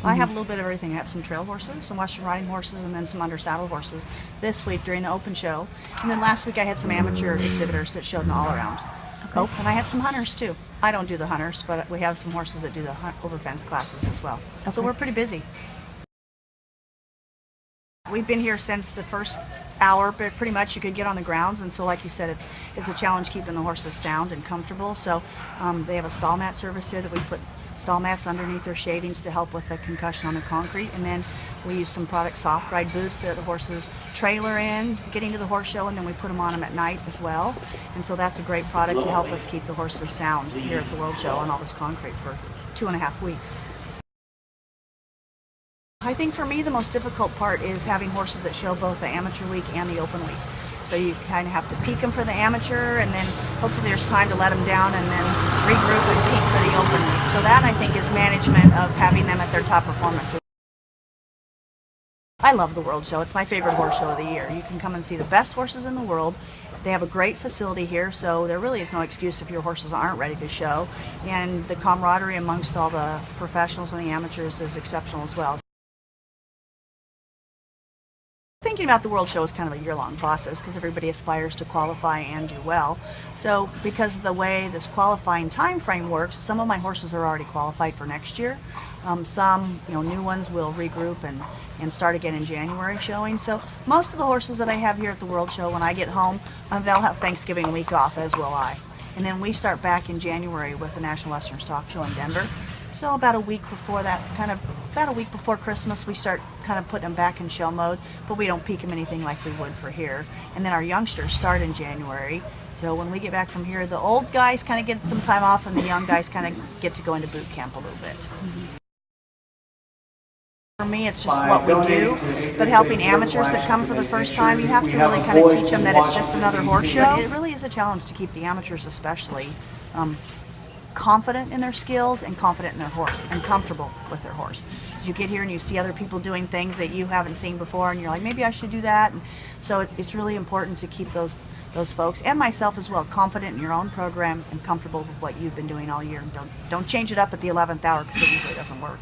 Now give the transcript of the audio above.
I have a little bit of everything. I have some trail horses, some Western riding horses, and then some under saddle horses this week during the open show. And then last week I had some amateur exhibitors that showed an all around. Okay. Oh, and I have some hunters too. I don't do the hunters, but we have some horses that do the over fence classes as well. So Okay. we're pretty busy. We've been here since the first hour, but pretty much you could get on the grounds, and so like you said, it's a challenge keeping the horses sound and comfortable. So they have a stall mat service here that we put stall mats underneath their shavings to help with the concussion on the concrete, and then we use some product soft ride boots that the horses trailer in getting to the horse show, and then we put them on them at night as well. And so that's a great product to help us keep the horses sound here at the World Show on all this concrete for 2.5 weeks. I think for me the most difficult part is having horses that show both the amateur week and the open week. So you kind of have to peak them for the amateur, and then hopefully there's time to let them down and then regroup and peak for the open week. So that, I think, is management of having them at their top performance. I love the World Show. It's my favorite horse show of the year. You can come and see the best horses in the world. They have a great facility here, so there really is no excuse if your horses aren't ready to show. And the camaraderie amongst all the professionals and the amateurs is exceptional as well. Thinking about the World Show is kind of a year-long process because everybody aspires to qualify and do well. So because of the way this qualifying time frame works, some of my horses are already qualified for next year. Some new ones will regroup and start again in January showing. So most of the horses that I have here at the World Show, when I get home, they'll have Thanksgiving week off, as will I. And then we start back in January with the National Western Stock Show in Denver. So about a week before that, about a week before Christmas, we start kind of putting them back in show mode, but we don't peak them anything like we would for here. And then our youngsters start in January. So when we get back from here, the old guys kind of get some time off, and the young guys kind of get to go into boot camp a little bit. For me, it's just what we do, but helping amateurs that come for the first time, you have to really kind of teach them that it's just another horse show. It really is a challenge to keep the amateurs especially confident in their skills and confident in their horse and comfortable with their horse. You get here and you see other people doing things that you haven't seen before, and you're like, maybe I should do that. And so it's really important to keep those folks, and myself as well, confident in your own program and comfortable with what you've been doing all year. And don't change it up at the 11th hour, because it usually doesn't work.